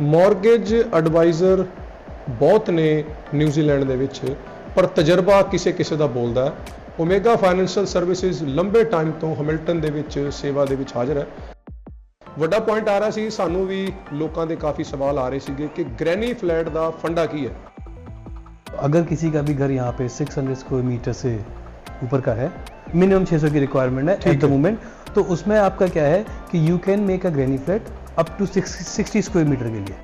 Mortgage adviser ਬਹੁਤ ਨੇ New Zealand ਦੇ ਵਿੱਚ, ਪਰ ਤਜਰਬਾ ਕਿਸੇ ਦਾ ਬੋਲਦਾ ਹੈ। ਓਮੇਗਾ ਫਾਈਨੈਂਸ਼ੀਅਲ ਸਰਵਿਸਿਜ਼ ਲੰਬੇ ਟਾਈਮ ਤੋਂ ਹੈਮਿਲਟਨ ਦੇ ਵਿੱਚ ਸੇਵਾ ਦੇ ਵਿੱਚ ਹਾਜ਼ਰ ਹੈ। ਵੱਡਾ ਪੁਆਇੰਟ ਆ ਰਿਹਾ ਸੀ, ਸਾਨੂੰ ਵੀ ਲੋਕਾਂ ਦੇ ਕਾਫੀ ਸਵਾਲ ਆ ਰਹੇ ਸੀਗੇ ਕਿ ਗ੍ਰੈਨੀ ਫਲੈਟ ਦਾ ਫੰਡਾ ਕੀ ਹੈ। अगर किसी का भी घर यहाँ पे 600 स्क्वायर मीटर से ऊपर का है, मिनिमम 600 की रिक्वायरमेंट है एट द मोमेंट, तो उसमें आपका क्या है कि you can make a granny flat up to 60 square metre के लिए।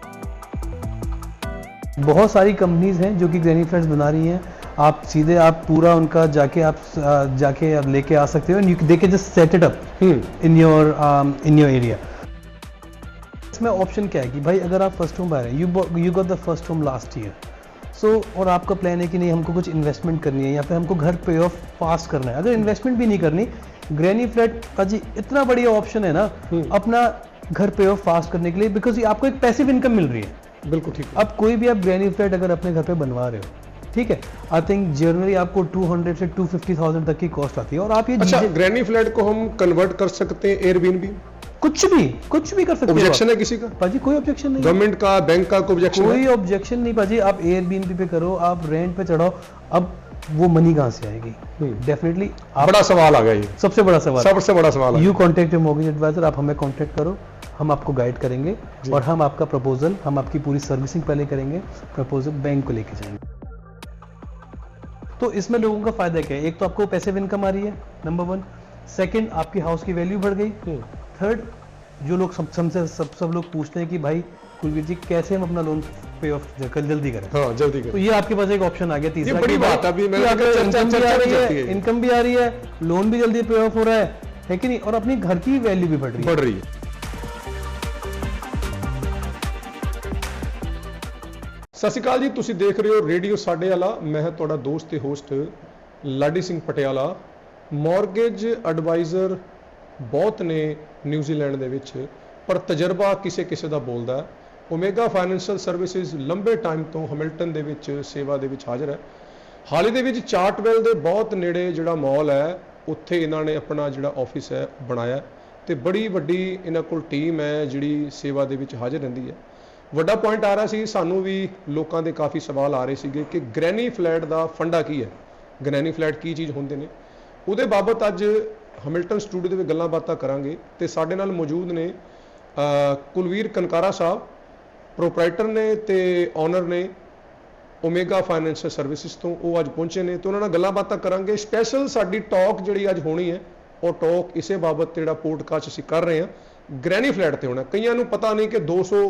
बहुत सारी कंपनीज हैं जो कि ग्रैनी फ्लैट्स बना रही हैं। आप सीधे आप पूरा उनका जाके आप लेके आ सकते हो, they can just set it up in your area. इसमें ऑप्शन क्या है कि भाई अगर आप फर्स्ट होम बायर हैं, you got the first home last year, और आपका प्लान है कि नहीं हमको कुछ इन्वेस्टमेंट करनी है या फिर हमको घर पे ऑफ पास करना है। अगर इन्वेस्टमेंट भी नहीं करनी, ग्रैनी फ्लैट का जी इतना बढ़िया ऑप्शन है ना अपना घर पे ऑफ पास करने के लिए, बिकॉज आपको एक पैसिव इनकम मिल रही है। बिल्कुल ठीक। अब कोई भी आप ग्रैनी फ्लैट अगर अपने घर पे बनवा रहे हो, ठीक है, आई थिंक जनरली आपको 200 से 250,000 तक की कॉस्ट आती है। और आप ये अच्छा, ग्रैनी फ्लैट को हम कन्वर्ट कर सकते हैं एयरबीएनबी, कुछ भी कर सकते हो। ऑब्जेक्शन है किसी का? पाजी कोई ऑब्जेक्शन नहीं। गवर्नमेंट का, बैंक का कोई ऑब्जेक्शन? कोई ऑब्जेक्शन नहीं पाजी। आप एयरबीएनबी पे करो, आप रेंट पे चढ़ाओ, अब वो मनी कहाँ से आएगी? डेफिनेटली बड़ा सवाल आ गया ये, सबसे बड़ा सवाल। सवाल। यू कॉन्टेक्ट मॉर्गेज एडवाइजर, आप हमें कॉन्टेक्ट करो, हम आपको गाइड करेंगे और हम आपका प्रपोजल, हम आपकी पूरी सर्विसिंग पहले करेंगे, प्रपोजल बैंक को लेके जाएंगे। तो इसमें लोगों का फायदा क्या है? एक तो आपको पैसिव इनकम आ रही है, नंबर 1। सेकंड, आपकी हाउस की वैल्यू बढ़ गई। थर्ड, जो लोग सब लोग पूछते हैं कि भाई कुलवीर जी कैसे हम अपना लोन पे ऑफ जल्दी करें। हाँ, जल्दी करें। तो ये आपके पास एक ऑप्शन आ गया। तीसरा, बड़ी बात अभी इनकम भी आ रही है, लोन भी जल्दी पे ऑफ हो रहा है कि नहीं, और अपनी घर की वैल्यू भी बढ़ रही है। ਸਤਿ ਸ਼੍ਰੀ ਅਕਾਲ ਜੀ, ਤੁਸੀਂ ਦੇਖ ਰਹੇ ਹੋ ਰੇਡੀਓ ਸਾਡੇ ਵਾਲਾ। ਮੈਂ ਹਾਂ ਤੁਹਾਡਾ ਦੋਸਤ ਤੇ host Ladi Singh Patiala. Mortgage adviser ਬਹੁਤ ਨੇ ਨਿਊਜ਼ੀਲੈਂਡ ਦੇ ਵਿੱਚ, ਪਰ ਤਜਰਬਾ ਕਿਸੇ ਦਾ ਬੋਲਦਾ ਹੈ। ਓਮੇਗਾ ਫਾਈਨੈਂਸ਼ੀਅਲ ਸਰਵਿਸਿਜ਼ ਲੰਬੇ ਟਾਈਮ ਤੋਂ ਹੈਮਿਲਟਨ ਦੇ ਵਿੱਚ ਸੇਵਾ ਦੇ ਵਿੱਚ ਹਾਜ਼ਰ ਹੈ। ਹਾਲ ਹੀ ਦੇ ਵਿੱਚ ਚਾਰਟਵੈਲ ਦੇ ਬਹੁਤ ਨੇੜੇ ਜਿਹੜਾ ਮਾਲ ਹੈ, ਉੱਥੇ ਇਹਨਾਂ ਨੇ ਆਪਣਾ ਜਿਹੜਾ ਆਫਿਸ ਹੈ ਬਣਾਇਆ, ਤੇ ਬੜੀ ਵੱਡੀ ਇਹਨਾਂ ਕੋਲ ਟੀਮ ਹੈ ਜਿਹੜੀ ਸੇਵਾ ਦੇ ਵਿੱਚ ਹਾਜ਼ਰ ਰਹਿੰਦੀ ਹੈ। ਵੱਡਾ ਪੁਆਇੰਟ ਆ ਰਿਹਾ ਸੀ, ਸਾਨੂੰ ਵੀ ਲੋਕਾਂ ਦੇ ਕਾਫੀ ਸਵਾਲ ਆ ਰਹੇ ਸੀਗੇ ਕਿ ਗ੍ਰੈਨੀ ਫਲੈਟ ਦਾ ਫੰਡਾ ਕੀ ਹੈ, ਗ੍ਰੈਨੀ ਫਲੈਟ ਕੀ ਚੀਜ਼ ਹੁੰਦੇ ਨੇ। ਉਹਦੇ ਬਾਬਤ ਅੱਜ ਹੈਮਿਲਟਨ ਸਟੂਡੀਓ ਦੇ ਵਿੱਚ ਗੱਲਾਂ ਬਾਤਾਂ ਕਰਾਂਗੇ। ਤੇ ਸਾਡੇ ਨਾਲ ਮੌਜੂਦ ਨੇ ਕੁਲਵੀਰ ਕਨਕਾਰਾ ਸਾਹਿਬ, ਪ੍ਰੋਪਰਾਈਟਰ ਨੇ ਤੇ ਓਨਰ ਨੇ ਓਮੇਗਾ ਫਾਈਨੈਂਸ਼ੀਅਲ ਸਰਵਿਸਿਜ਼ ਤੋਂ। ਉਹ ਅੱਜ ਪਹੁੰਚੇ ਨੇ ਤੇ ਉਹਨਾਂ ਨਾਲ ਗੱਲਾਂ ਬਾਤਾਂ ਕਰਾਂਗੇ। ਸਪੈਸ਼ਲ ਸਾਡੀ ਟਾਕ ਜਿਹੜੀ ਅੱਜ ਹੋਣੀ ਹੈ, ਉਹ ਟਾਕ ਇਸੇ ਬਾਬਤ ਜਿਹੜਾ ਪੋਡਕਾਸਟ ਅਸੀਂ ਕਰ ਰਹੇ ਹਾਂ, ਗ੍ਰੈਨੀ ਫਲੈਟ ਤੇ ਹੋਣਾ। ਕਈਆਂ ਨੂੰ ਪਤਾ ਨਹੀਂ ਕਿ 200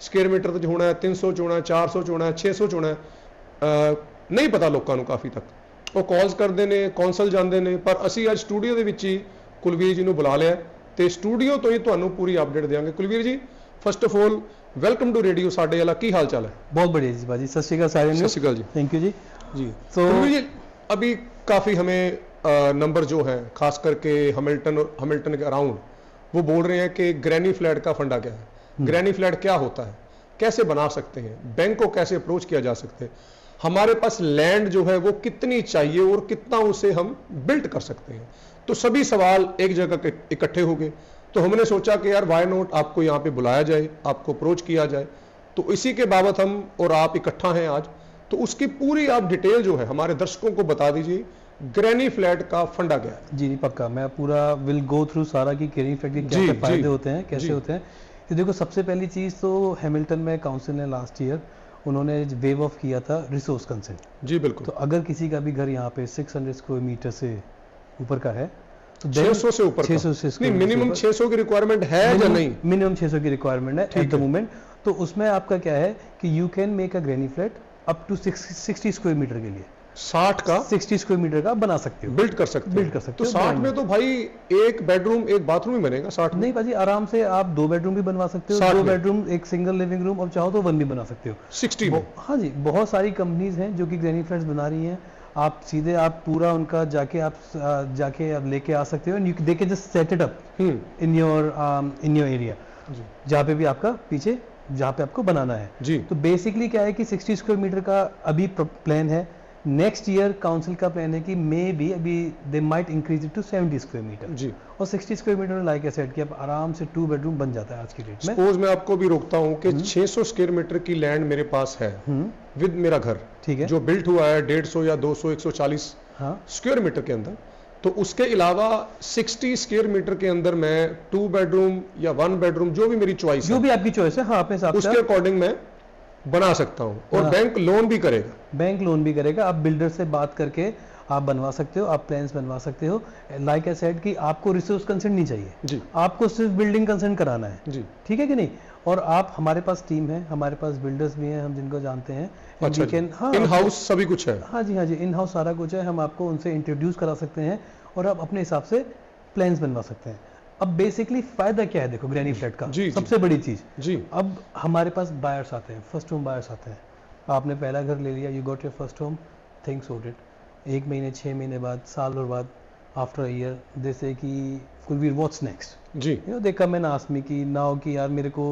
ਸਕੁਅਰ ਮੀਟਰ ਤੇ ਹੋਣਾ, 300 ਚ ਹੋਣਾ, 400 ਚ ਹੋਣਾ, 600 ਚ ਹੋਣਾ, ਨਹੀਂ ਪਤਾ ਲੋਕਾਂ ਨੂੰ। ਕਾਫੀ ਤੱਕ ਉਹ ਕਾਲਸ ਕਰਦੇ ਨੇ, ਕੌਂਸਲ ਜਾਂਦੇ ਨੇ, ਪਰ ਅਸੀਂ ਅੱਜ ਸਟੂਡੀਓ ਦੇ ਵਿੱਚ ਹੀ ਕੁਲਵੀਰ ਜੀ ਨੂੰ ਬੁਲਾ ਲਿਆ ਤੇ ਸਟੂਡੀਓ ਤੋਂ ਹੀ ਤੁਹਾਨੂੰ ਪੂਰੀ ਅਪਡੇਟ ਦੇਵਾਂਗੇ। Kulveer ji, first of all welcome to radio साडे वाला। की हाल चाल है? बहुत बढ़िया जी बाजी। सत श्री अकाल सारे। सत श्री अकाल जी। थैंक यू जी। जी तो जी अभी काफ़ी हमें नंबर जो है खास करके हैमिल्टन के अराउंड वो बोल रहे हैं कि ग्रैनी फ्लैट का फंडा क्या है, ग्रैनी फ्लैट क्या होता है, कैसे बना सकते हैं, बैंक को कैसे अप्रोच किया जा सकते हैं, हमारे पास लैंड जो है वो कितनी चाहिए और कितना उसे हम बिल्ड कर सकते हैं। तो सभी सवाल एक जगह इकट्ठे हो गए, तो हमने सोचा कि यार वाई नॉट आपको यहाँ पे बुलाया जाए, आपको अप्रोच किया जाए। तो इसी के बाबत हम और आप इकट्ठा हैं आज, तो उसकी पूरी आप डिटेल जो है हमारे दर्शकों को बता दीजिए, ग्रैनी फ्लैट का फंडा क्या है। जी पक्का, मैं पूरा विल गो थ्रू सारा कि ग्रैनी फ्लैट के क्या फायदे होते हैं, कैसे होते हैं। तो देखो, सबसे पहली चीज़ तो हैमिल्टन में काउंसिल ने लास्ट ईयर उन्होंने वेव ऑफ किया था रिसोर्स कंसेंट। जी बिल्कुल। तो अगर किसी का भी घर यहाँ पे 600 स्क्वायर मीटर से ऊपर का है, तो 600 से ऊपर, 600 से नहीं, मिनिमम 600 की रिक्वायरमेंट है या नहीं? मिनिमम 600 की रिक्वायरमेंट है एट द मोमेंट। तो उसमें आपका क्या है कि you can make a granny flat up to 60 square metre के लिए, 60 का 60 स्क्वायर मीटर का बना सकते हो, बिल्ड कर सकते हो। तो 60 में तो भाई एक बेडरूम एक बाथरूम ही बनेगा। 60 नहीं भाजी, आराम से आप 2 बेडरूम भी बनवा सकते हो, 2 बेडरूम एक सिंगल लिविंग रूम, और चाहो तो 1 भी बना सकते हो 60 में। हाँ जी, बहुत सारी कंपनीज हैं जो कि ग्रैनी फ्लैट्स बना रही हैं। आप सीधे आप पूरा उनका जाके आप लेके आ सकते हो, they can just set it up in your area, जहाँ पे भी आपका पीछे जहाँ पे आपको बनाना है। जी। तो बेसिकली क्या है कि 60 स्क्वायर मीटर का अभी प्लान है, नेक्स्ट ईयर काउंसिल का प्लान है कि मे बी अभी they might increase it to 70 square metre जी। और 60 स्क्वायर मीटर में लाइक आई सेड कि अब आराम से 2 बेडरूम बन जाता है आज की डेट में। सपोज मैं आपको भी रोकता हूँ कि 600 स्क्वायर मीटर की लैंड मेरे पास है विद मेरा घर, ठीक है, जो बिल्ट हुआ है 150 या 200 140 स्क्वायर मीटर के अंदर, तो उसके अलावा 60 स्क्वायर मीटर के अंदर मैं 2 बेडरूम या 1 बेडरूम जो भी मेरी चॉइस जो भी आपकी चॉइस है, हाँ अपने हिसाब से उसके अकॉर्डिंग मैं बना सकता हूँ। और हाँ। बैंक लोन भी करेगा, बैंक लोन भी करेगा। आप बिल्डर से बात करके आप बनवा सकते हो, आप प्लान्स बनवा सकते हो। लाइक आई सेड कि आपको रिसोर्स कंसेंट नहीं चाहिए जी आपको सिर्फ बिल्डिंग कंसेंट कराना है जी। ठीक है कि नहीं। और आप, हमारे पास टीम है, हमारे पास बिल्डर्स भी हैं, हम जिनको जानते हैं। अच्छा वीकेंड, हाँ, इन हाउस सभी कुछ है। हाँ जी, हाँ जी, इन हाउस सारा कुछ है। हम आपको उनसे इंट्रोड्यूस करा सकते हैं और आप अपने हिसाब से प्लान्स बनवा सकते हैं। अब बेसिकली फायदा क्या है, देखो ग्रैनी फ्लैट का जी, सबसे बड़ी चीज जी, अब हमारे पास बायर्स आते हैं, फर्स्ट होम बायर्स आते हैं। आपने पहला घर ले लिया, you got your first home, things sorted. 1 महीने 6 महीने बाद, साल भर बाद, after a year they say कि कुलवीर व्हाट्स नेक्स्ट, जी, you know they come and ask me कि नाउ कि यार मेरे को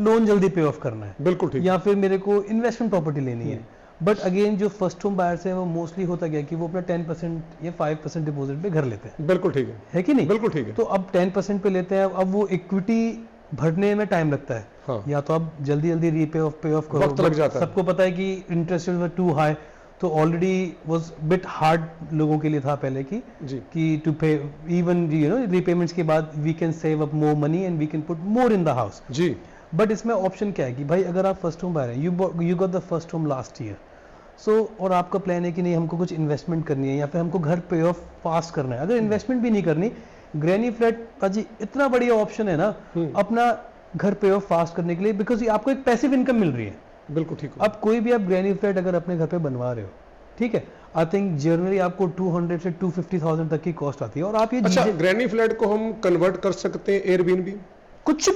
लोन जल्दी पे ऑफ करना है, बिल्कुल ठीक। या फिर मेरे को इन्वेस्टमेंट प्रॉपर्टी लेनी है। बट अगेन जो फर्स्ट होम बायर्स है वो मोस्टली होता गया कि वो अपना 10% या 5% डिपॉजिट पे घर लेते हैं, बिल्कुल ठीक है कि नहीं। बिल्कुल ठीक है। तो अब 10% पे लेते हैं, अब वो इक्विटी भरने में टाइम लगता है। हाँ। या तो आप जल्दी जल्दी पे ऑफ करो, वक्त लग जाता है। सबको पता है कि इंटरेस्ट वर टू हाई, तो ऑलरेडी वाज बिट हार्ड लोगों के लिए था पहले जी, कि टू पे इवन यू नो रीपेमेंट्स के बाद we can save up more money and we can put more in the house जी। बट इसमें ऑप्शन क्या है कि भाई अगर आप फर्स्ट होम बायर हैं, you got the first home last year, so और आपका प्लान है कि नहीं हमको कुछ इन्वेस्टमेंट करनी है या फिर हमको घर पे ऑफ पास करना है। अगर इन्वेस्टमेंट भी नहीं करनी, ग्रैनी फ्लैट पाजी इतना बढ़िया ऑप्शन है ना अपना घर पे ऑफ फास्ट करने के लिए, बिकॉज आपको एक पैसिव इनकम मिल रही है। बिल्कुल ठीक। अब कोई भी आप ग्रैनी फ्लैट अगर अपने घर पे बनवा रहे हो, ठीक है, आई थिंक जनरली आपको 200 से 250,000 तक की कॉस्ट आती है। और आप ये अच्छा, ग्रैनी फ्लैट को हम कन्वर्ट कर सकते हैं एयरबीएनबी, कुछ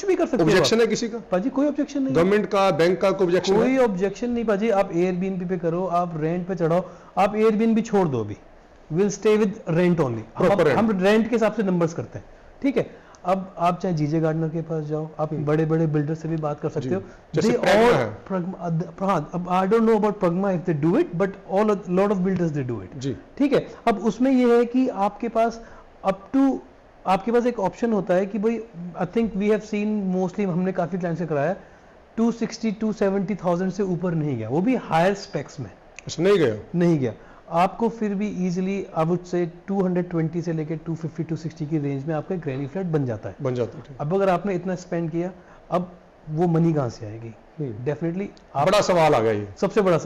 भी कर सकते हो। ऑब्जेक्शन है किसी का? पाजी कोई ऑब्जेक्शन नहीं, गवर्नमेंट का, बैंक का कोई ऑब्जेक्शन कोई ऑब्जेक्शन नहीं पाजी। आप एयरबीएनबी पे करो, आप रेंट पे चढ़ाओ, आप एयरबीएनबी छोड़ दो, अभी will stay with rent only. हम रेंट के हिसाब से नंबर्स करते हैं, ठीक है। अब आप चाहे जीजे गार्डनर के पास जाओ, आप बड़े बड़े बिल्डर से भी बात कर सकते हो। जैसे अब I don't know about Pragma if they do it, but all lot of builders they do it जी, ठीक है। अब उसमें ये है कि आपके पास आपके पास एक ऑप्शन होता है कि भाई I think we have seen mostly, हमने काफी क्लाइंट से कराया 260-270,000 से ऊपर नहीं गया, वो भी हायर स्पेक्स में। अच्छा, नहीं गया। आपको फिर भी इजीली आई वुड से 220 से लेकर 250-260 की रेंज में आपका ग्रैनी फ्लैट बन जाता है। अब अगर आपने इतना स्पेंड किया, अब वो मनी कहाँ से आएगी? डेफिनेटली बड़ा सवाल आ गया, ये सबसे बड़ा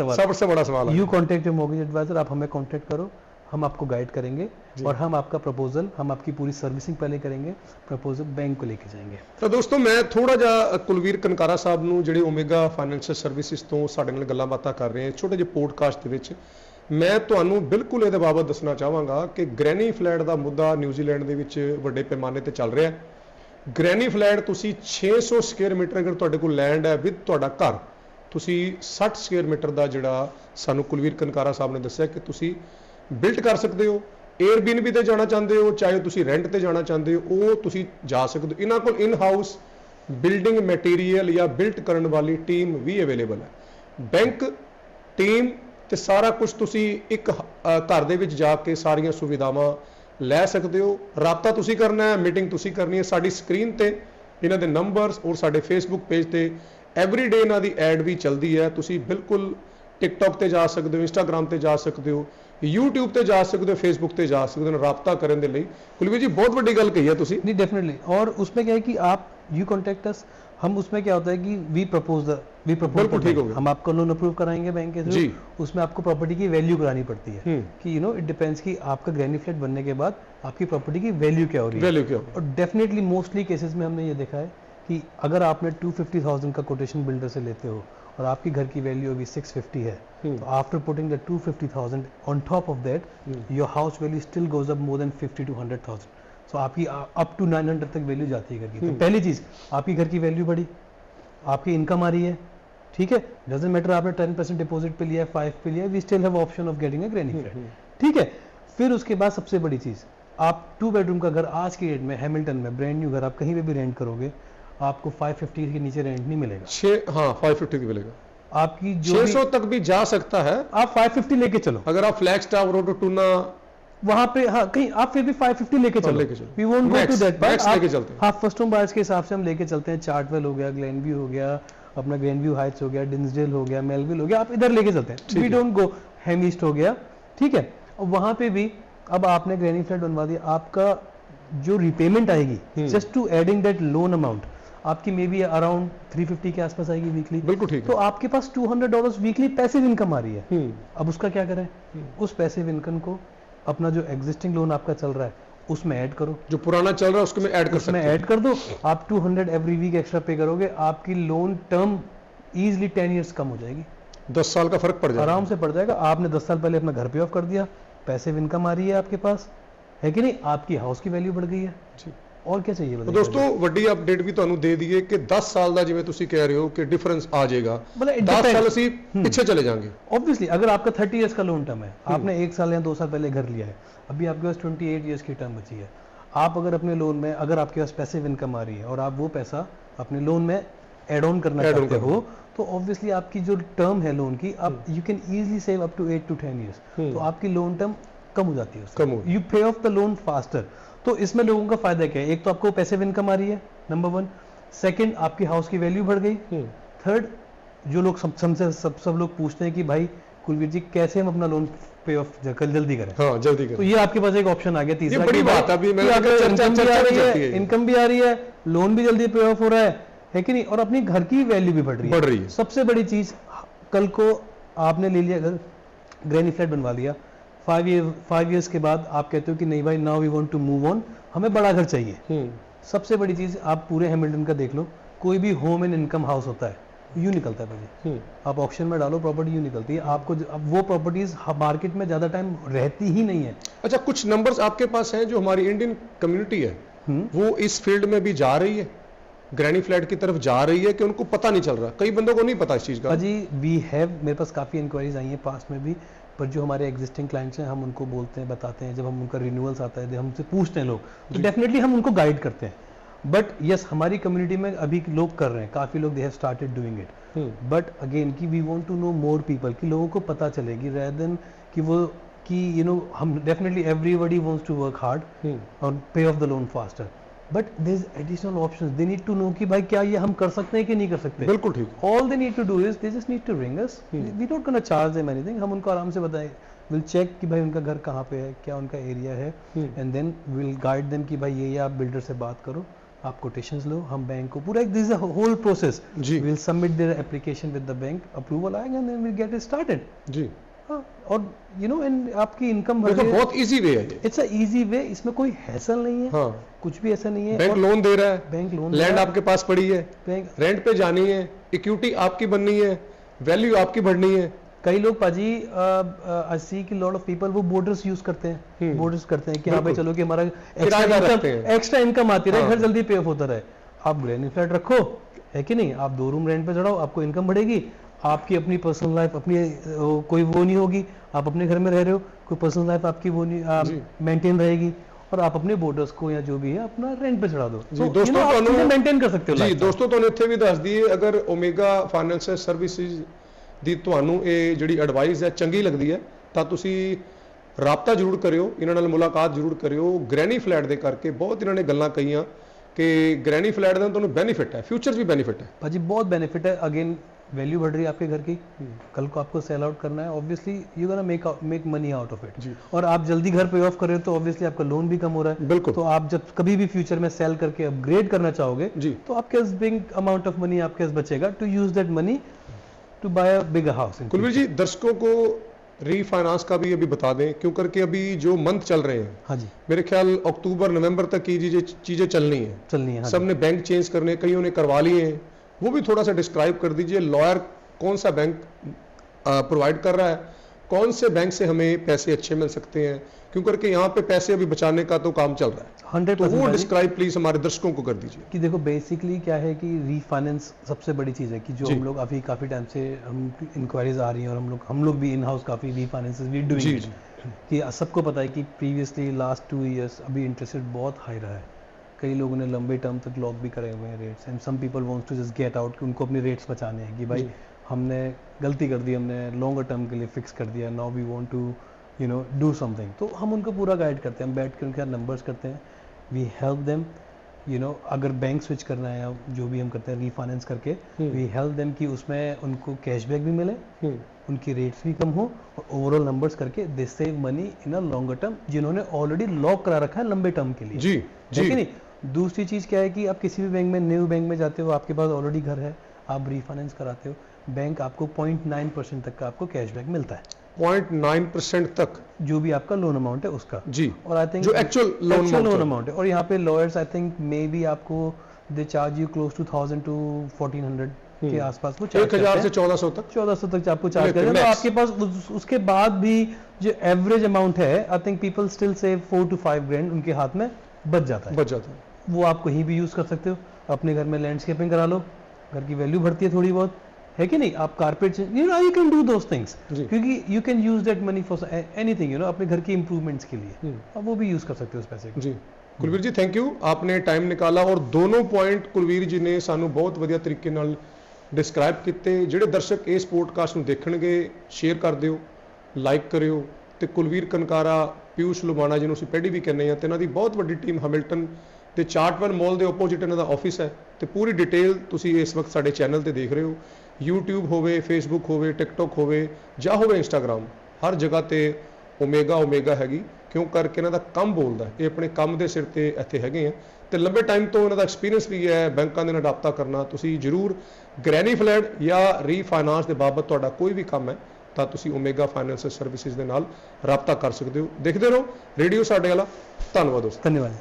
सवाल। You contact your mortgage adviser, आप हमें कॉन्टेक्ट करो, हम आपको गाइड करेंगे और हम आपका प्रपोजल, हम आपकी पूरी सर्विसिंग पहले करेंगे, प्रपोजल बैंक को लेके जाएंगे। तो दोस्तों, मैं थोड़ा ਜਿਹਾ ਕੁਲਵੀਰ ਕਨਕਾਰਾ ਸਾਹਿਬ ਨੂੰ ਜਿਹੜੇ ਓਮੇਗਾ ਫਾਈਨੈਂਸ਼ੀਅਲ ਸਰਵਿਸਿਜ਼ ਤੋਂ ਸਾਡੇ ਨਾਲ ਗੱਲਾਂ ਬਾਤਾਂ ਕਰ ਰਹੇ ਹਾਂ ਛੋਟੇ ਜਿਹੇ ਪੋਡਕਾਸਟ ਦੇ ਵਿੱਚ, ਮੈਂ ਤੁਹਾਨੂੰ ਬਿਲਕੁਲ ਇਹਦੇ ਬਾਬਤ ਦੱਸਣਾ ਚਾਹਾਂਗਾ ਕਿ ਗ੍ਰੈਨੀ ਫਲੈਟ ਦਾ ਮੁੱਦਾ ਨਿਊਜ਼ੀਲੈਂਡ ਦੇ ਵਿੱਚ ਵੱਡੇ ਪੈਮਾਨੇ ਤੇ ਚੱਲ ਰਿਹਾ ਹੈ। ਗ੍ਰੈਨੀ ਫਲੈਟ ਤੁਸੀਂ 600 ਸਕੁਅਰ ਮੀਟਰ ਅਗਰ ਤੁਹਾਡੇ ਕੋਲ ਲੈਂਡ ਹੈ ਵਿਦ ਤੁਹਾਡਾ ਘਰ, ਤੁਸੀਂ 60 ਸਕੁਅਰ ਮੀਟਰ ਦਾ ਜਿਹੜਾ ਸਾਨੂੰ ਕੁਲਵੀਰ ਕਨਕਾਰਾ ਸਾਹਿਬ ਨੇ ਦੱਸਿਆ ਕਿ ਤੁਸੀਂ ਬਿਲਟ ਕਰ ਸਕਦੇ ਹੋ। 에ਅਰਬੀਐਨਬੀ ਤੇ ਜਾਣਾ ਚਾਹੁੰਦੇ ਹੋ, ਚਾਹੇ ਤੁਸੀਂ ਰੈਂਟ ਤੇ ਜਾਣਾ ਚਾਹੁੰਦੇ ਹੋ, ਉਹ ਤੁਸੀਂ ਜਾ ਸਕਦੇ ਹੋ। ਇਹਨਾਂ ਕੋਲ ਇਨ ਹਾਊਸ ਬਿਲਡਿੰਗ ਮਟੀਰੀਅਲ ਜਾਂ ਬਿਲਟ ਕਰਨ ਵਾਲੀ ਟੀਮ ਵੀ ਅਵੇਲੇਬਲ ਹੈ। ਬੈਂਕ ਟੀਮ ਤੇ ਸਾਰਾ ਕੁਝ ਤੁਸੀਂ ਇੱਕ ਘਰ ਦੇ ਵਿੱਚ ਜਾ ਕੇ ਸਾਰੀਆਂ ਸੁਵਿਧਾਵਾਂ ਲੈ ਸਕਦੇ ਹੋ। ਰਾਬਤਾ ਤੁਸੀਂ ਕਰਨਾ ਹੈ, ਮੀਟਿੰਗ ਤੁਸੀਂ ਕਰਨੀ ਹੈ। ਸਾਡੀ ਸਕਰੀਨ ਤੇ ਇਹਨਾਂ ਦੇ ਨੰਬਰਸ ਔਰ ਸਾਡੇ ਫੇਸਬੁੱਕ ਪੇਜ ਤੇ ਐਵਰੀਡੇ ਇਹਨਾਂ ਦੀ ਐਡ ਵੀ ਚੱਲਦੀ ਹੈ। ਤੁਸੀਂ ਬਿਲਕੁਲ टिकटॉक ਤੇ ਜਾ ਸਕਦੇ ਹੋ, ਇੰਸਟਾਗ੍ਰਾਮ ਤੇ ਜਾ ਸਕਦੇ ਹੋ, यूट्यूब ਤੇ ਜਾ ਸਕਦੇ हो, फेसबुक ਤੇ जा सकते हो। राब्ता करने के लिए कुलवीर जी बहुत बड़ी गल कही है तुसी। नहीं, डेफिनेटली। और उसमें क्या है कि आप यू कॉन्टेक्ट अस, हम उसमें क्या होता है कि वी प्रपोज बिल्कुल ठीक हो गया। हम आपको लोन अप्रूव कराएंगे बैंक के थ्रू। उसमें आपको प्रॉपर्टी की वैल्यू करानी पड़ती है कि यू नो इट डिपेंड्स कि आपका ग्रैनी फ्लैट बनने के बाद आपकी प्रॉपर्टी की वैल्यू क्या हो रही है। और डेफिनेटली मोस्टली केसेस में हमने ये देखा है कि अगर आपने 250,000 का कोटेशन बिल्डर से लेते हो और आपकी घर की वैल्यू अभी 650 है, तो after putting the 250,000 on top of that, your house value still goes up more than 50 to 100,000। सो आपकी अप टू 900 तक वैल्यू जाती है घर की। तो पहली चीज, आपकी घर की वैल्यू बढ़ी, आपकी इनकम आ रही है, ठीक है। डजंट मैटर आपने 10% डिपॉजिट पे लिया है, 5 पे लिया है, we still have option of getting a granny flat, ठीक है। फिर उसके बाद सबसे बड़ी चीज, आप 2 बेडरूम का घर आज की डेट में हैमिल्टन में ब्रांड न्यू घर आप कहीं पे भी रेंट करोगे, आपको 550 के नीचे रेंट नहीं मिलेगा। 550 की मिलेगा। आपकी जो 600 तक भी जा सकता है आप 550 लेके चलो, अगर आप फ्लैगस्टाफ रोटोटूना वहां पे हाँ कहीं आप फिर भी 550 लेके चलो, we won't go to that, max लेके चलते हैं। हाँ फर्स्ट होम बायर्स के हिसाब से हम लेके चलते हैं, चार्टवेल हो गया, ग्लेनव्यू हो गया, अपना ग्लेनव्यू हाइट्स हो गया, डिंसडेल हो गया, मेलविल हो गया, आप इधर लेके चलते हैं, वी डोंट गो हेम ईस्ट हो गया, ठीक है। और वहां पे भी अब आपने ग्रैनी फ्लैट बनवा दिया, आपका जो रिपेमेंट आएगी just to adding that loan amount आपकी मे बी अराउंड 350 के आसपास आएगी वीकली, बिल्कुल ठीक तो है। आपके पास $200 वीकली पैसिव इनकम आ रही है। अब उसका क्या करें, उस पैसिव इनकम को अपना जो एग्जिस्टिंग लोन आपका चल रहा है उसमें ऐड करो, जो पुराना चल रहा है उसको में ऐड कर सकते उसमें हैं। ऐड कर दो, आप 200 एवरी वीक एक्स्ट्रा पे करोगे, आपकी लोन टर्म इजीली 10 इयर्स कम हो जाएगी, 10 साल का फर्क पड़ जाएगा, आराम से पड़ जाएगा। आपने 10 साल पहले अपना घर पे ऑफ कर दिया, पैसिव इनकम आ रही है आपके पास, है कि नहीं, आपकी हाउस की वैल्यू बढ़ गई है जी। और क्या चाहिए तो बताइए? दोस्तों ਵੱਡੀ ਅਪਡੇਟ ਵੀ ਤੁਹਾਨੂੰ ਦੇ ਦਈਏ ਕਿ 10 ਸਾਲ ਦਾ ਜਿਵੇਂ ਤੁਸੀਂ ਕਹਿ ਰਹੇ ਹੋ ਕਿ ਡਿਫਰੈਂਸ ਆ ਜਾਏਗਾ, मतलब it 10 साल depends। ਅਸੀਂ ਪਿੱਛे चले जाएंगे। ऑब्वियसली अगर आपका 30 इयर्स का लोन टर्म है, आपने 1 साल या 2 साल पहले घर लिया है, अभी आपके पास 28 इयर्स की टर्म बची है, आप अगर अपने लोन में अगर आपके पास पैसिव इनकम आ रही है और आप वो पैसा अपने लोन में एड ऑन करना Add on चाहते करना। हो, तो ऑब्वियसली आपकी जो टर्म है लोन की, आप you can easily save up to 8 to 10 years, तो आपकी लोन टर्म कम हो जाती है, कम हो यू पे ऑफ द लोन फास्टर। तो इसमें लोगों का फायदा क्या है, एक तो आपको पैसिव इनकम आ रही है, नंबर 1, सेकंड आपकी हाउस की वैल्यू बढ़ गई, थर्ड जो लोग सब लोग पूछते हैं कि भाई कुलवीर जी कैसे हम अपना लोन पे ऑफ जल्दी करें, हाँ जल्दी तो करें। ये आपके पास एक ऑप्शन आ गया तीसरा, ये बड़ी कि भाई बात है, अभी कि मैंने अगर चर्चा इनकम भी आ में रही जाती है है, ये। इनकम भी आ रही है, लोन भी जल्दी पे ऑफ हो रहा है कि नहीं, और अपनी घर की वैल्यू भी बढ़ रही है। सबसे बड़ी चीज, कल को आपने ले लिया घर, ग्रैनी फ्लैट बनवा लिया, 5 इयर्स के बाद आप कहते हो कि नहीं भाई now we want to move on, हमें बड़ा घर चाहिए। सबसे बड़ी चीज आप पूरे हैमिल्टन का देख लो, कोई भी होम एंड इनकम हाउस होता है यूं निकलता है भाई, आप ऑक्शन में डालो प्रॉपर्टी यूं निकलती है आपको, अब वो प्रॉपर्टीज मार्केट में ज्यादा टाइम रहती ही नहीं है। अच्छा, कुछ नंबर्स आपके पास हैं जो हमारी इंडियन कम्युनिटी है वो इस फील्ड में भी जा रही है, ग्रैनी फ्लैट की तरफ जा रही है, कि उनको पता नहीं चल रहा, कई बंदों को नहीं पता इस चीज का। जी वी हैव, मेरे पास काफ़ी इंक्वायरीज आई हैं पास में भी, पर जो हमारे एग्जिस्टिंग क्लाइंट्स हैं हम उनको बोलते हैं, बताते हैं, जब हम उनका रिन्यूअल्स आता है, जब हमसे पूछते हैं लोग, तो डेफिनेटली हम उनको गाइड करते हैं। बट यस, हमारी कम्युनिटी में अभी लोग कर रहे हैं, काफ़ी लोग they have started doing it, but again कि we want to know more people, कि लोगों को पता चलेगी, rather than कि वो कि यू नो हम definitely everybody wants to work hard और pay off the loan faster, but there is additional options, they need to know कि भाई क्या ये हम कर सकते हैं कि नहीं कर सकते। बिल्कुल ठीक। All they need to do is they just need to ring us, we not gonna charge them anything, हम उनको आराम से बताएं, विल चेक कि भाई उनका घर कहाँ पे है, क्या उनका एरिया है, and then will guide them कि भाई ये आप बिल्डर से बात करो, आप कोटेशंस लो, हम बैंक को पूरा, this is a whole process, will submit their application with the bank, approval आएगा and then will get it started जी। हाँ, और यू नो एंड आपकी इनकम बढ़ रही है, बहुत इजी वे है ये, इट्स अ इजी वे, इसमें कोई हैसल नहीं है, हाँ, कुछ भी ऐसा नहीं है, बैंक लोन दे रहा है, बैंक लोन, लैंड आपके पास पड़ी है, बैंक रेंट पे जानी है, इक्विटी आपकी बननी है, वैल्यू आपकी बढ़नी है। कई लोग पाजी आई सी कि लॉट ऑफ पीपल वो बोर्डर्स यूज करते हैं, बोर्डर्स करते हैं कि हाँ भाई चलो कि हमारा एक्स्ट्रा इनकम आती रहे, घर जल्दी पे ऑफ होता रहे। आप ग्रैनी फ्लैट रखो, है कि नहीं, आप 2 रूम रेंट पे चढ़ाओ, आपको इनकम बढ़ेगी, आपकी अपनी पर्सनल लाइफ, अपनी कोई वो नहीं होगी, आप अपने घर में रह रहे हो, कोई पर्सनल लाइफ आपकी वो नहीं मेंटेन रहेगी, और आप अपने बोर्डर्स को या जो भी है अपना रेंट पे चढ़ा दो, दोस्तों आप मेंटेन कर सकते हो जी। दोस्तों ਤੁਹਾਨੂੰ ਇੱਥੇ ਵੀ ਦੱਸ ਦਈਏ, ਅਗਰ ਓਮੇਗਾ ਫਾਈਨੈਂਸ਼ੀਅਲ ਸਰਵਿਸਿਜ਼ ਦੀ ਤੁਹਾਨੂੰ ਇਹ ਜਿਹੜੀ ਐਡਵਾਈਸ ਹੈ ਚੰਗੀ ਲੱਗਦੀ ਹੈ ਤਾਂ ਤੁਸੀਂ ਰਾਬਤਾ ਜ਼ਰੂਰ ਕਰਿਓ, ਇਹਨਾਂ ਨਾਲ ਮੁਲਾਕਾਤ ਜ਼ਰੂਰ ਕਰਿਓ। ਗ੍ਰੈਨੀ ਫਲੈਟ ਦੇ ਕਰਕੇ ਬਹੁਤ ਇਹਨਾਂ ਨੇ ਗੱਲਾਂ ਕਹੀਆਂ कि ग्रैनी फ्लैट का ਤੁਹਾਨੂੰ बेनिफिट है, फ्यूचर्स भी बेनिफिट है भाजी, बहुत बेनिफिट है। अगेन वैल्यू बढ़ रही है आपके घर की, कल को आपको सेल आउट करना है, obviously you gonna make money out of it, और आप जल्दी घर पे ऑफ कर रहे हो तो ऑब्वियसली आपका लोन भी कम हो रहा है। बिल्कुल। तो आप जब कभी भी फ्यूचर में सेल करके अपग्रेड करना चाहोगे तो आपके पास बिग अमाउंट ऑफ मनी आपके पास बचेगा to use that money to buy a bigger house. Kulveer ji, दर्शकों को रीफाइनेंस का भी अभी बता दें, क्यों करके अभी जो मंथ चल रहे हैं, हाँ जी, मेरे ख्याल अक्टूबर नवंबर तक की चीजें चलनी है, हाँ, सबने बैंक चेंज करने, कईयों ने करवा लिए हैं, वो भी थोड़ा सा डिस्क्राइब कर दीजिए। लॉयर कौन सा बैंक प्रोवाइड कर रहा है, कौन से बैंक से हमें पैसे अच्छे मिल सकते हैं, क्यों करके यहाँ पे पैसे अभी बचाने का तो काम चल रहा है, 100%। तो वो डिस्क्राइब प्लीज हमारे दर्शकों को कर दीजिए। कि देखो बेसिकली क्या है कि रीफाइनेंस सबसे बड़ी चीज़ है, कि जो हम लोग अभी काफ़ी टाइम से हम इंक्वायरीज आ रही हैं, और हम लोग भी इन हाउस काफ़ी रीफाइनेंस वी डूइंग, कि सबको पता है कि प्रीवियसली लास्ट 2 ईयर्स अभी इंटरेस्ट रेट बहुत हाई रहा है, कई लोगों ने लंबे टर्म तक लॉक भी करे हुए हैं rates, and some people wants to just get out, कि उनको अपने रेट्स बचाने हैं, कि भाई हमने गलती कर दी, हमने लॉन्गर टर्म के लिए फिक्स कर दिया, now we want to do something, तो हम उनको पूरा गाइड करते हैं, हम बैठ के उनके साथ नंबर्स करते हैं, वी हेल्प देम, अगर बैंक स्विच करना है या जो भी हम करते हैं रीफाइनेंस करके, वी हेल्प देम कि उसमें उनको कैशबैक भी मिले, उनकी रेट्स भी कम हो, और ओवरऑल नंबर्स करके they save money in a longer term, जिन्होंने ऑलरेडी लॉक करा रखा है लंबे टर्म के लिए। जी है कि नहीं? दूसरी चीज़ क्या है कि आप किसी भी बैंक में, न्यू बैंक में जाते हो, आपके पास ऑलरेडी घर है, आप रीफाइनेंस कराते हो, बैंक आपको 0.9% तक का आपको कैशबैक मिलता है, 0.9% तक जो भी आपका लोन अमाउंट है उसका। जी, और आई थिंक जो एक्चुअल लोन अमाउंट है, और यहाँ पे lawyers I think maybe आपको they charge you close to 1000 to 1400 के आसपास वो चार्ज 1000 से 1400 तक, 1400 तक आपको चार्ज करते हैं। तो आपके पास उसके बाद भी जो एवरेज अमाउंट है, I think people still save 4 to 5 grand उनके हाथ में बच जाता है। वो आप कहीं भी यूज कर सकते हो, अपने घर में लैंडस्केपिंग करा लो, घर की वैल्यू बढ़ती है थोड़ी बहुत, है कि नहीं? आप carpet, you can do those things, क्योंकि you can use that money for anything, अपने घर की इंप्रूवमेंट्स के लिए, अब वो भी यूज कर सकते हो उस पैसे को। जी कुलवीर जी, थैंक यू, आपने टाइम निकाला और दोनों पॉइंट कुलवीर जी ने सानू बहुत ਵਧੀਆ ਤਰੀਕੇ ਨਾਲ ਡਿਸਕ੍ਰਾਈਬ ਕੀਤੇ। ਜਿਹੜੇ ਦਰਸ਼ਕ ਇਸ ਪੋਡਕਾਸਟ ਨੂੰ ਦੇਖਣਗੇ, ਸ਼ੇਅਰ ਕਰ ਦਿਓ, ਲਾਈਕ ਕਰਿਓ, ਤੇ ਕੁਲਵੀਰ ਕਨਕਾਰਾ, ਪਿਊਸ਼ ਲੁਬਾਣਾ ਜਿਹਨੂੰ ਅਸੀਂ ਪੈਡੀ ਵੀ ਕਹਿੰਦੇ ਆ, ਤੇ ਇਹਨਾਂ ਦੀ ਬਹੁਤ ਵੱਡੀ ਟੀਮ ਹੈਮਿਲਟਨ ਤੇ ਚਾਰਟਵਨ ਮਾਲ ਦੇ ਆਪੋਜ਼ਿਟ ਇਹਨਾਂ ਦਾ ਆਫਿਸ ਹੈ, ਤੇ ਪੂਰੀ ਡਿਟੇਲ ਤੁਸੀਂ ਇਸ ਵਕਤ ਸਾਡੇ ਚੈਨਲ ਤੇ ਦੇਖ ਰਹੇ ਹੋ। YouTube ਹੋਵੇ, Facebook ਹੋਵੇ, TikTok ਹੋਵੇ ਜਾਂ ਹੋਵੇ Instagram, ਹਰ ਜਗ੍ਹਾ ਤੇ ਓਮੇਗਾ ਹੈਗੀ, ਕਿਉਂ ਕਰਕੇ ਇਹਨਾਂ ਦਾ ਕੰਮ ਬੋਲਦਾ, ਇਹ ਆਪਣੇ ਕੰਮ ਦੇ ਸਿਰ ਤੇ ਇੱਥੇ ਹੈਗੇ ਆ, ਤੇ ਲੰਬੇ ਟਾਈਮ ਤੋਂ ਇਹਨਾਂ ਦਾ ਐਕਸਪੀਰੀਅੰਸ ਵੀ ਹੈ ਬੈਂਕਾਂ ਦੇ ਨਾਲ ਰਾਬਤਾ ਕਰਨਾ। ਤੁਸੀਂ ਜ਼ਰੂਰ ਗ੍ਰੈਨੀ ਫਲੈਟ ਜਾਂ ਰੀਫਾਈਨਾਂਸ ਦੇ ਬਾਬਤ ਤੁਹਾਡਾ ਕੋਈ ਵੀ ਕੰਮ ਹੈ ਤਾਂ ਤੁਸੀਂ ਓਮੇਗਾ ਫਾਈਨੈਂਸ਼ੀਅਲ ਸਰਵਿਸਿਜ਼ ਦੇ ਨਾਲ ਰਾਬਤਾ ਕਰ ਸਕਦੇ ਹੋ। ਦੇਖਦੇ ਰਹੋ ਰੇਡੀਓ ਸਾਡੇ ਵਾਲਾ। ਧੰਨਵਾਦ ਦੋਸਤੋ। ਧੰਨਵਾਦ।